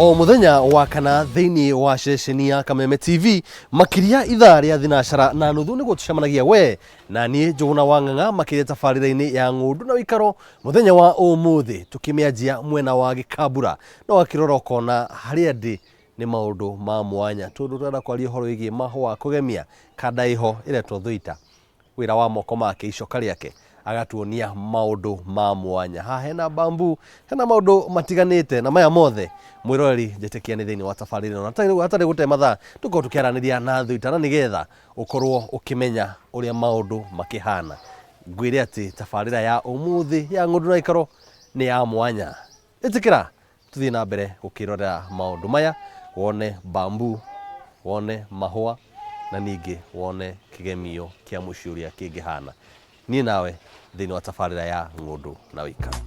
O muthenya wa kana thiini wa ceceni ya Kameme TV makiria ithaa ria thinacara na nuthu niguo tucemanagia we na nie Njuguna wa Ng'ang'a makiria tabarĩra-inĩ ya ng'undu na ũikaro muthenya wa ũmũthĩ tukĩmĩanjia mwena wa Gĩkambura no akirora kona harĩa ndĩ nĩ maũndũ ma mwanya tondũ tũrenda kwaria ũhoro wĩgiĩ mahũa kũgemia kada iho iretwo thũita wĩra wa moko make icoka rĩake agatuonia maũndũ ma mwanya ha hena bambu hena maũndũ matiganĩte na maya mothe mwiroreri njĩtĩkia nĩ thĩinĩ wa tabarĩra ĩno hatarĩ gũte mathaa tũkorwo tũkĩaranĩria na thũita na nĩgetha ũkorwo ũkĩmenya ũrĩa maũndũ makĩhana ngwĩre atĩ tabarĩra ya ũmũthĩ ya ng'undu na ikaro nĩ ya mwanya ĩtĩkĩra tuthiĩ na mbere gũkĩrorera maũndũ maya wone bambu wone mahũa na ningĩ wone kĩgemio kĩa mũciĩ ũrĩa kĩngĩhana niĩ nawe thĩinĩ wa tabarĩra ya ng'undu na ũikaro.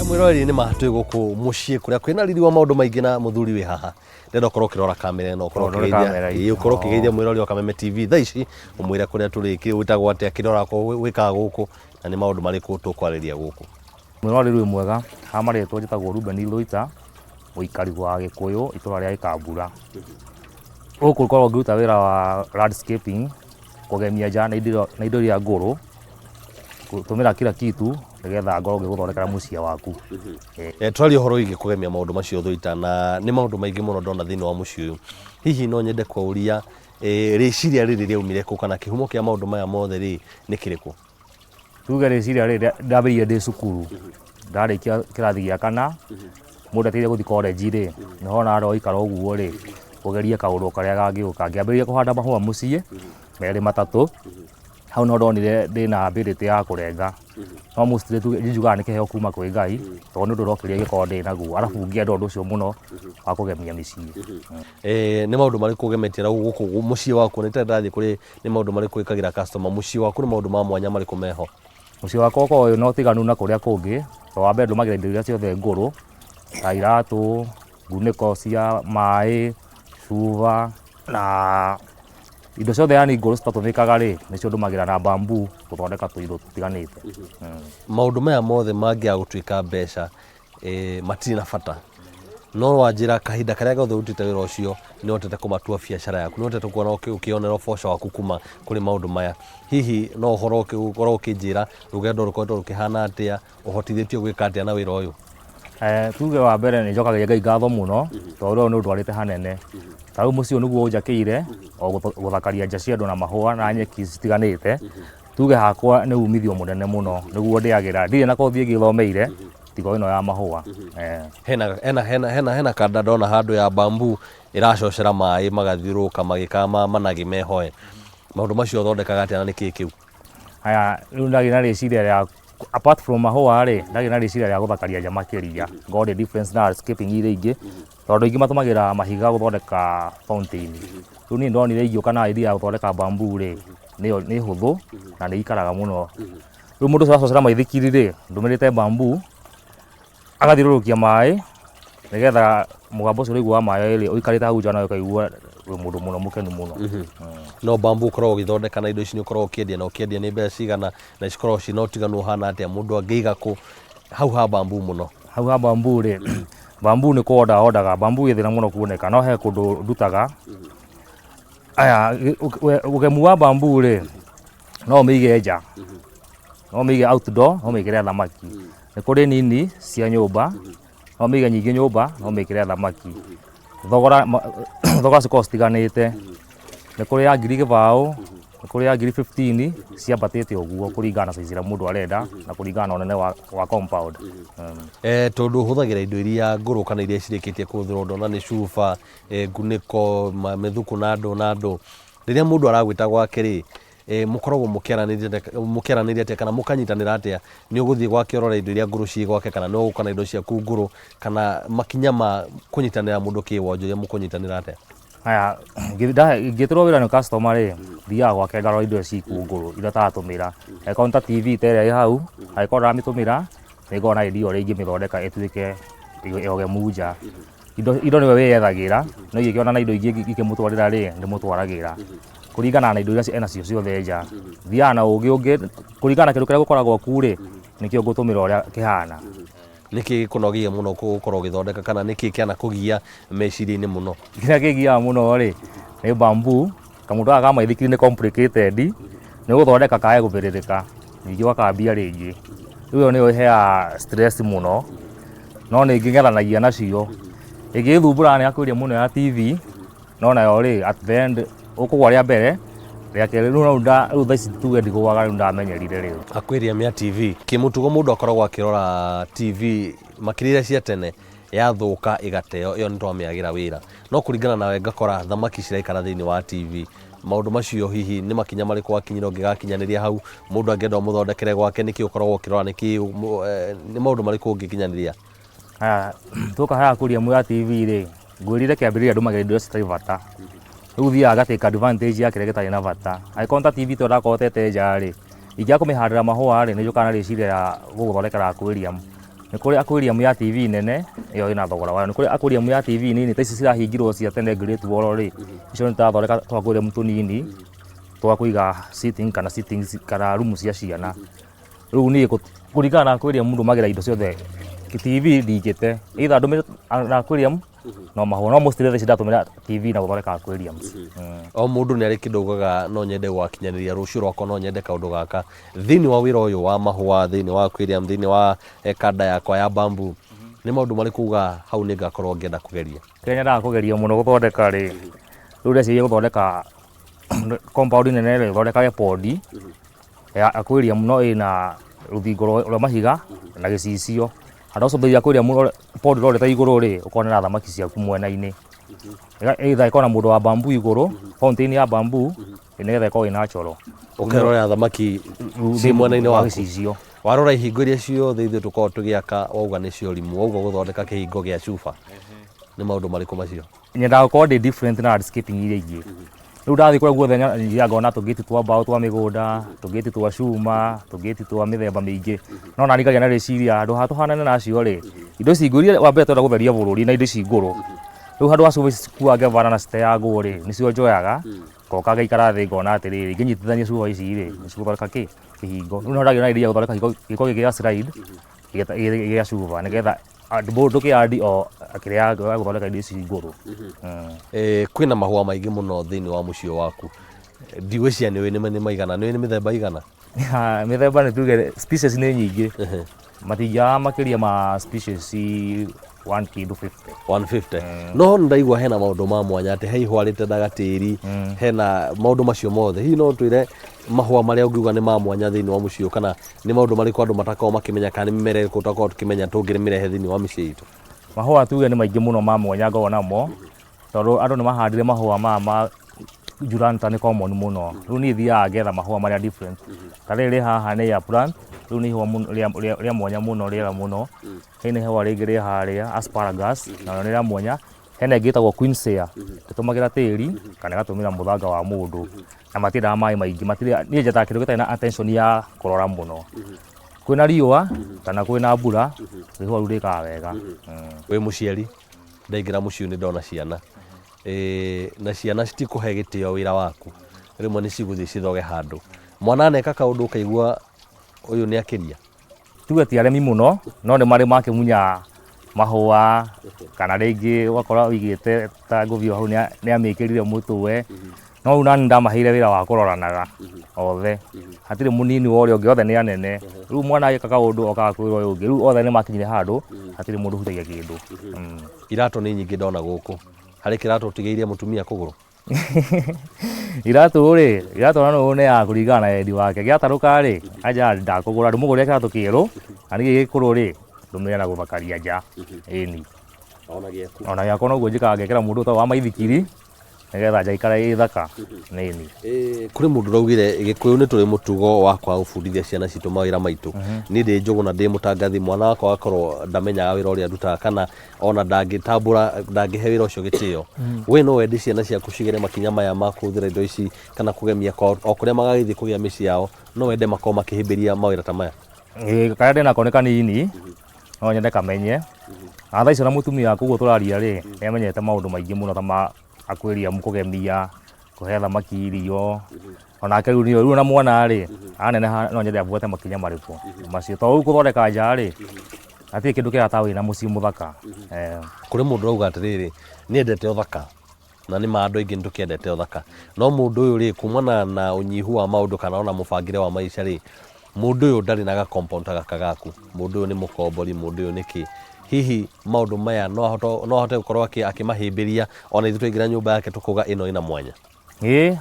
Mwiroreri nĩ matwĩ gũkũ mũciĩ kũrĩa kwĩna riri wa maũndũ maingĩ na mũthuri wĩ haha ndenda ũkorwo ũkĩrora kamera ĩno ũkorwo ũkĩgeithia mwiroreri wa Kameme TV thaa ici ũmwĩre kũrĩa tũrĩ wĩtagwo atĩa kĩrora wĩkaga gũkũ na nĩ maũndũ marĩkũ tũkwarĩria gũkũ. Mwiroreri wĩ mwega haha marĩtwo njĩtagwo Reuben Thũita mũikari wa Gĩkũyũ itũra rĩa Gĩkambura. Gũkũ ngoragwo ngĩruta wĩra wa landscaping kũgemia nja na indo iria ngũrũ gũtũmĩra kila kitu nĩgetha ngorwo ngĩgũthondekera mũciĩ waku. Twaria ũhoro wĩgiĩ kũgemia maũndũ macio Thũita na nĩ maũndũ maingĩ mũno ndona thĩinĩ wa mũciĩ ũyũ hihi no nyende kwaũria rĩciria rĩrĩ rĩaumire kũ kana kĩhumo kĩa maũndũ maya mothe rĩ nĩ kĩrĩkũ? Tuge rĩciria rĩrĩ ndambĩrĩirie ndĩ cukuru ndarĩkia kĩrathi gĩa kana mũndũ ateithia gũthiĩ college rĩ nĩho narĩ waikara ũguo rĩ ũgerie kaũndũ karĩa gangĩũka ngĩambĩrĩria kũhanda mahũa mũciĩ merĩ matatũ hau no ndonire ndĩna ability ya kũrenga no mostly njugaga nĩ kĩheo kuma kwĩ Ngai tondũ nĩ ũndũ ũrokĩrĩa gĩkorwo ndĩ naguo arabu ngĩenda ũndũ ũcio mũno wa kũgemia mĩciĩ. Nĩ maũndũ marĩkũ ũgemetie na gũkũ mũciĩ waku nĩ ndathiĩ kũrĩ nĩ maũndũ marĩkũ wĩkagĩra customer mũciĩ waku nĩ maũndũ ma mwanya marĩkũ meho? Mũciĩ wakwa ũkoragwo no tiganu na kũrĩa kũngĩ tondũ wa mbere ndũmagĩra indo iria ciothe ngũrũ ta iratũ ngunĩko cia maĩ cuba na indo ciothe yani ngũrũ citatũmĩkaga rĩ nĩcio ndũmagĩra na bambu gũthondeka tũindo tũtiganĩte. Maũndũ maya mothe mangĩaga gũtuĩka mbeca matirĩ na bata no wanjĩra kahinda karĩa gothe ũrutĩte wĩra ũcio nĩ ũhotete kũmatua biacara yaku nĩ ũhotete kuona ũkĩonera ũboco waku kuma kũrĩ maũndũ maya hihi no ũhoro ũkorwo ũkĩnjĩra rũgendo rũkoretwo rũkĩhana atĩa ũhotithĩtio gwĩka atĩa na wĩra ũyũ? Tuge wa mbere nĩ njokagĩria Ngai ngatho mũno tondũ ũyũ nĩ ũndwarĩte hanene ta rĩu mũciĩ ũyũ nĩguo ũnjakĩire o gũthakaria nja cia andũ na mahũa na nyeki citiganĩte tuge hakwa nĩ umithio mũnene mũno nĩguo ndĩagĩra ndirĩ na kothi ĩgĩthomeire tiga ĩno ya mahũa. Hena kanda ndona handũ ya bambu ĩracocera maĩ magathiũrũrũka magĩkaga managi mehoe maũndũ macio ũthondekaga atĩa na nĩkĩ kĩu? Aya rĩu ndagĩ na rĩciria rĩa apart from mahũa rĩ ndagĩ na rĩciria rĩa gũthakaria nja makĩria ngorwo difference na landscaping iria ingĩ tondũ ingĩ matũmagĩra mahiga gũthondeka fountain rĩu niĩ ndonire ingĩũka na idea ya gũthondeka bambu rĩ nĩ hũthũ na nĩ ikaraga mũno. Rĩu mũndũ ũcio aracocera maithikiri rĩ ndũmĩrĩte bambu agathiũrũrũkia maĩ nĩgetha mũgambo ũcio ũrĩiguaga wa maĩ rĩ ũikarĩte hau nja nawe ũkaigua wĩ mũndũ mũno mũkenu mũno. No bambu ũkoragwo ũgĩthondeka na indo ici nĩ ũkoragwo ũkĩendia na ũkĩendia nĩ mbeca cigana na cikoragwo ciĩna ũtiganu ũhana atĩa mũndũ angĩiga kũ hau ha bambu mũno? Hau ha bambu rĩ bambu nĩ kũondaga bambu ĩ thĩna mũno kuoneka no he kũndũ ndutaga aya ũgemu wa bambu rĩ no ũmĩige nja no ũmĩige outdoor no ũmĩigĩre thamaki nĩ kũrĩ nini cia nyũmba no ũmĩige nyingĩ nyũmba no ũmĩigĩre thamaki thogora cikoragwo citiganĩte nĩ kũrĩ ya ngiri gĩbaũ nĩ kũrĩ ya ngiri 15 ciambatĩte ũguo kũringana na size ĩrĩa mũndũ arenda na kũringana na ũnene wa compound. Tondũ ũhũthagĩra indo iria ngũrũ kana iria cirĩkĩtie kũhũthĩrwo ndona nĩ cuba ngunĩko mĩthuku na ndũ rĩrĩa mũndũ aragwĩta gwake rĩ mũkoragwo mũkĩaranĩria atĩa kana mũkanyitanĩra atĩa nĩ ũgũthiĩ gwake ũrore indo iria ngũrũ ciĩ gwake kana no ũgũka na indo ciaku ngũrũ kana makinya ma kũnyitanĩra mũndũ kĩwonjoria mũkũnyitanĩra atĩa? Aya ngĩtũrwo wĩra nĩ customer rĩ thiaga gwake ngarora indo ciku ngũrũ iria taratũmĩra angĩkorwo ta TV ta ĩrĩa ĩ hau angĩkorwo ndaramĩtũmĩra nĩngoragwo na idea ũrĩa ingĩmĩthondeka ĩtuĩke yogemu nja indo nĩwe wĩyethagĩra no ingĩkĩona na indo ingĩ ingĩmũtwarĩra rĩ ndĩmũtwaragĩra kũringana na indo iria enacio ciothe nja thiaga na ũgĩ ũngĩ kũringana na kĩndũ kĩrĩa gũkoragwo ku rĩ nĩkĩo ngũtũmĩra ũrĩa kĩhana nĩkĩ kũnogia mũno gũkorwo ũgĩthondeka kana nĩkĩ kĩana kũgia meciria-inĩ mũno kĩrĩa kĩgiaga mũno rĩ nĩ bamboo kamũndũ gaka ka maithikiri nĩ complicated nĩ gũthondeka kae gũbĩrĩrĩka ningĩ gakambia rĩngĩ rĩu ĩyo nĩyo ĩheaga stress mũno no nĩ ngĩng'ethanagia nacio ĩngĩthumbũra nĩ akwĩria mũno ya TV no nayo rĩ at the end ũkũgwa rĩa mbere rĩa kerĩ rĩu thaa ici tuge ndigũaga rĩu ndamenyerire rĩu Aquarium ya TV kĩmũtugo mũndũ akoragwo akĩrora TV makĩria cia tene yathũka ĩgateo ĩyo nĩ twamĩagĩra wĩra no kũringana nawe ngakora thamaki ciraikara thĩinĩ wa TV maũndũ macio hihi nĩ makinya marĩkũ wakinyire ũngĩgakinyanĩria hau mũndũ angĩenda ũmũthondekere gwake nĩkĩ ũkoragwo ũkĩrora nĩ maũndũ marĩkũ ũngĩkinyanĩria tuoka haya Aquarium ya TV rĩ ngwĩrire kĩambĩrĩria ndũmagĩra indo citarĩ bata rĩu thiaga gatake advantage ya kĩrĩa gĩtarĩ na bata angĩkorwo ta TV ũrakorwo ũtete nja rĩ ingĩaga kũmĩhandĩra mahũa rĩ nĩnjũkaga na rĩciria rĩa gũgũthondekera Aquarium nĩ kũrĩ Aquarium ya TV nene ĩyo ĩna thogora wayo nĩ kũrĩ Aquarium ya TV nini ta ici cirahingirwo cia tene Great Wall rĩ icio nĩ tũrathondeka twa Aquarium tũnini twa kũiga sitting kana room cia ciana rĩu niĩ kũringana na Aquarium ndũmagĩra indo ciothe TV ndingĩte either ndũmĩre na Aquarium no mahũa no mostly thaici ndatũmĩra TV na gũthondeka Aquariums o mũndũ nĩ arĩ kĩndũ augaga no nyende gwakinyanĩria rũciũ rwakwa no nyende kaũndũ gaka thĩinĩ wa wĩra ũyũ wa mahũa thĩinĩ wa Aquarium thĩinĩ wa kanda yakwa ya bamboo nĩ maũndũ marĩkũ uga hau nĩ ngakorwo ngĩenda kũgeria kĩrĩa nyendaga kũgeria mũno gũthondeka rĩ rĩu reciria gũthondeka compound nene rĩ thondekage pond ya Aquarium no ĩna rũthingo rwa mahiga na gĩcicio handũ ũcũthĩria Aquarium pond rorete igũrũ rĩ ũkonera thamaki ciaku mwena-inĩ either ĩkorwo na mũndũ wa bamboo igũrũ fountain ya bamboo nĩgetha ĩkorwo ĩ natural ũkerorera thamaki ci mwena-inĩ wa gĩcicio warora ihingo iria ciothe ithuĩ tũkoragwo tũgĩaka wauga nĩcio rimũ wauga gũthondeka kĩhingo gĩa cuba nĩ maũndũ marĩkũ macio nyendaga gũkorwo ndĩ different na landscaping iria ingĩ rĩu ndathiĩ kũrĩa guothe nyiaga ngona tũngĩti twa mbaũ twa mĩgũnda tũngĩti twa cuma tũngĩti twa mĩthemba mĩingĩ no nanikagia na rĩciria handũ ha tũhanane nacio rĩ indo ici ngũria wa mbere twenda gũtheria bũrũri na indo ici ngũrũ rĩu handũ ha cuba cikuange vana na citeangwo rĩ nĩcio njoyaga ngoka ngaikara thĩ ngona atĩrĩrĩ ngĩnyitithania cuba ici rĩ nĩcigũthondeka kĩhingo rĩu no ndagĩa na idea gũthondeka gĩko gĩkĩ gĩa slide gĩa cuba nĩgetha mũndũ kĩandi o kĩrĩa gũthondeka indo ici ngũrũ kwĩna mahũa maingĩ mũno thĩinĩ wa mũciĩ waku ndigwĩciria nĩũĩ nĩ maigana nĩũĩ nĩ mĩthemba igana mĩthemba nĩ tuge species nĩ nyingĩ matingĩaga makĩria ma species 150 no ndaigua hena maũndũ ma mwanya atĩ he ihũa rĩtendaga tĩri hena maũndũ macio mothe hihi no twĩre mahũa marĩa ũngiuga nĩ ma mwanya thĩinĩ wa mũciĩ kana nĩ maũndũ marĩkũ andũ matakoragwo makĩmenya kana nĩ mĩmera ĩrĩkũ tũtakoragwo tũkĩmenya tũngĩmĩrehe thĩinĩ wa mĩciĩ itũ mahũa tuge nĩ maingĩ mũno ma mwanya ngoragwo namo tondũ andũ nĩ mahandire mahũa ma Juranta nĩ common mũno rĩu niĩ thiaga ngetha mahũa marĩa different ta rĩrĩ haha nĩ ya plant rĩu nĩ ihũa rĩa mwanya mũno rĩega mũno hena ihũa rĩngĩ rĩ harĩa asparagus nayo nĩ rĩa mwanya hena ĩngĩ ĩtagwo quinacea ĩtũmagĩra tĩri kana ĩgatũmĩra mũthanga wa mũndũ na matiendaga maĩ maingĩ niĩ njetaga kĩndũ gĩtarĩ na attention ya kũrora mũno kwĩna riũa kana kwĩna mbura ihũa rĩu rĩkaga wega wĩ mũciari ndaingĩra mũciĩ nĩ ndona ciana na ciana citikũhe gĩtĩo wĩra waku rĩmwe nĩ cigũthiĩ cithoge handũ mwana aneka kaũndũ ũkaigua ũyũ nĩ akĩria tuge ti aremi mũno no nĩ marĩ makĩmunya mahũa kana rĩngĩ ũgakora ũigĩte ta ngũbio hau nĩ amĩkĩrire mũtwe no rĩu nani ndamaheire wĩra wa kũroranaga othe hatirĩ mũnini wa ũrĩa ũngĩ othe nĩ anene rĩu mwana agĩka kaũndũ okaga kwĩra ũyũ ũngĩ rĩu othe nĩ makinyire handũ hatirĩ mũndũ hutagia kĩndũ iratũ nĩ nyingĩ ndona gũkũ harĩ kĩratũ ũtigĩirie mũtumia kũgũrũ iratũ ona nĩ ya kũringana na wendi wake gĩatarũka rĩ anja ndakũgũra ndũmũgũrĩre kĩratũ kĩerũ na nĩ gĩkũrũ rĩ ndũmĩre na gũthakaria nja ĩni ona gĩakwa noguo njĩkaga ngekĩra mũndũ ũtagwo wa maithikiri nigetha njaikara ĩ thaka nini. Kuri mundu raugire Gikuyu ni turi mutugo wa kwa gubundithia ciana citu mawira maitu ni ndi Njuguna ndi mutangathi mwana wakwa akorwo ndamenyaga wira uria ndutaga kana ona ndangitambura ndangihe wira ucio gitio we no wendi ciana ciaku cigere makinya maya ma kuthira indo ici kana kugemia o kuria magagithii kugia micii yao no wende makoo makihimbiria mawira ta maya? Kaya ndina ko kanini no nyende kamenye thaa icio na mutumia aku guo turaria ri niamenyete maundu maingi muno ta ma akwiria mukugemia kuhe thamaki irio onake riu na mwana ri aneneha no nyende abuate makinya mariku macio to riu kuthondeka nja ri ati kindu kia tawi na mucii muthaka. Kuri mundu rauga atiriri ni endete uthaka na ni ma andu aingi ndukiendete uthaka no mundu uyu ri kumana na unyihu wa maundu kana ona mubangire wa maisha ri mundu uyu ndari na ga compound gaka gaku mundu uyu ni mukombori mundu uyu niki hihi maundu maya no ahote gukorwo akimahimbiria ona ithu twingira nyumba yake tukuga ino ina mwanya?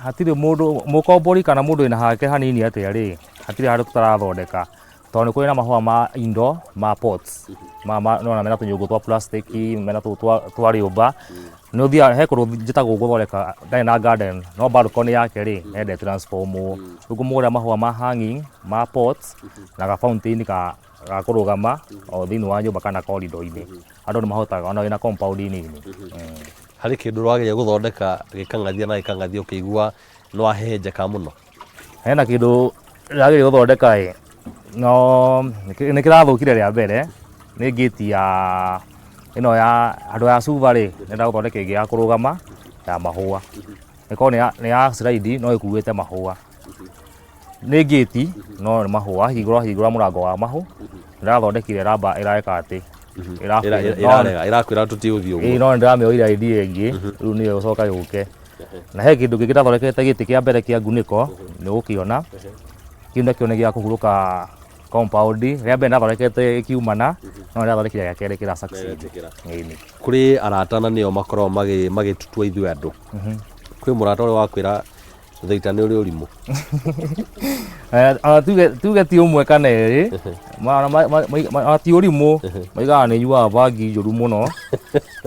Hatiri mundu mukombori kana mundu ina hake hanini atia ri hatiri handu tutarathondeka tondu kuri na mahua ma indo ma pots no mena tunyungu twa plastic mena twa riumba no thia he kuru njitagwo guthondeka ndai na garden no balcony yake ri ende transform ugu mugura mahua ma hanging ma pots na ga fountain ka kurugama o thini wa nyumba kana corridor-ini andu ni mahotaga ona wina compound nini. Hari kindu rwageria guthondeka gikangathia na gikangathia ukigua no ahenjeka muno? Hena kindu rwageria guthondeka no ni kirathukire ria mbere ni gate ya ino ya andu ya cuba ri nenda guthondeka ingi ya kurugama ya mahua iko ni ya slide no ikuite mahua ni gate no ni mahua hingura murango wa mahu ndirathondekire ramba ireka ati irakwira tuti uthi uguo no ndiramioira idea ingi riu ni ucoka yuke na he kindu kingi ndathondekete giti kia mbere kia nguniko ni ukiona kindu kione gia kuhuruka compound ria mbere ndathondekete kiumana no ndathondekire gia kere kira succeed. Kuri arata na nio makorwo magitutua ithu andu kwi murata uri wakwira Thaita ni uri urimu? Tuge ti umwe kana eri ti urimu maigaga ni nyuaga bangi njuru muno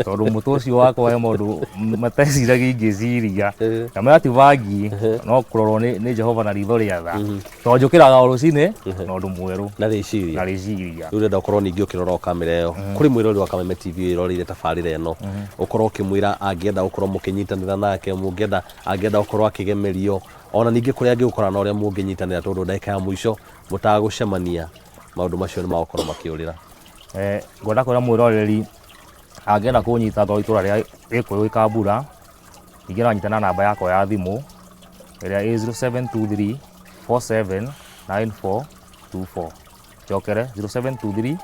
tondu mutu ucio wakwa he maundu mateciragia ingiciria na maya ti bangi no kurorwo ni Jehova na ritho ria tha to njukiraga o rucini na undu mweru na riciria riu ndenda ukorwo ningi ukirora kamera iyo kuri mwirori wa Kameme TV irorire tabarira ino ukorwo ukimwira angienda ukorwo mukinyitanira nake angienda ukorwo akigemeria ona ningi kuria angigukora na uria munginyitanira tondu ndeka ya mwisho mutagucemania maundu macio ni magokorwo makiurira. Ngwenda kwira mwiroreri angienda kunyita thoro itura ria Gikuyu Ikambura ingira nyitana namba yakwa ya thimu iria 0723 47 9424 jokere 0723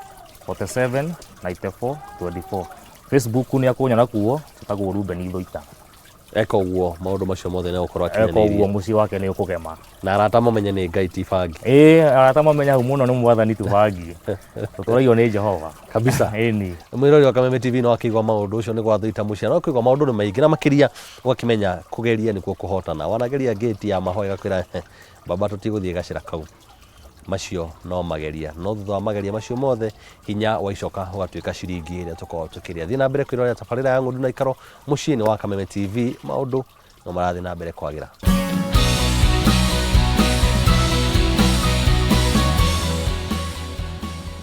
47 94 24. Facebook ni akunyana kuo tagwo Ruben Thoita. Eko guo maundu macio mothe ne gukorwo akinyanĩirie. Eko guo muci wake ni ukugema na arata mamenye ni Ngai ti bangi. Arata mamenya muno ni mwathani tu bangi tuturaio ni Jehova kabisa. Ni mwirori wa Kameme TV no akigwa maundu ucio ni gwa Thoita mucia no kigwa maundu ni maingi na makiria gwakimenya kugeria ni kuhotana wanageria gate ya mahoya gakwira baba tutiguthie gacira kau macio no mageria no thutha wa mageria macio mothe hinya wa icoka ugatuika ciringi iria tukorwo tukiria thina mbere kwirorera tabarira ya Ng'ondu na Ikaro muciini wa Kameme TV maundu no marathi na mbere kwagira.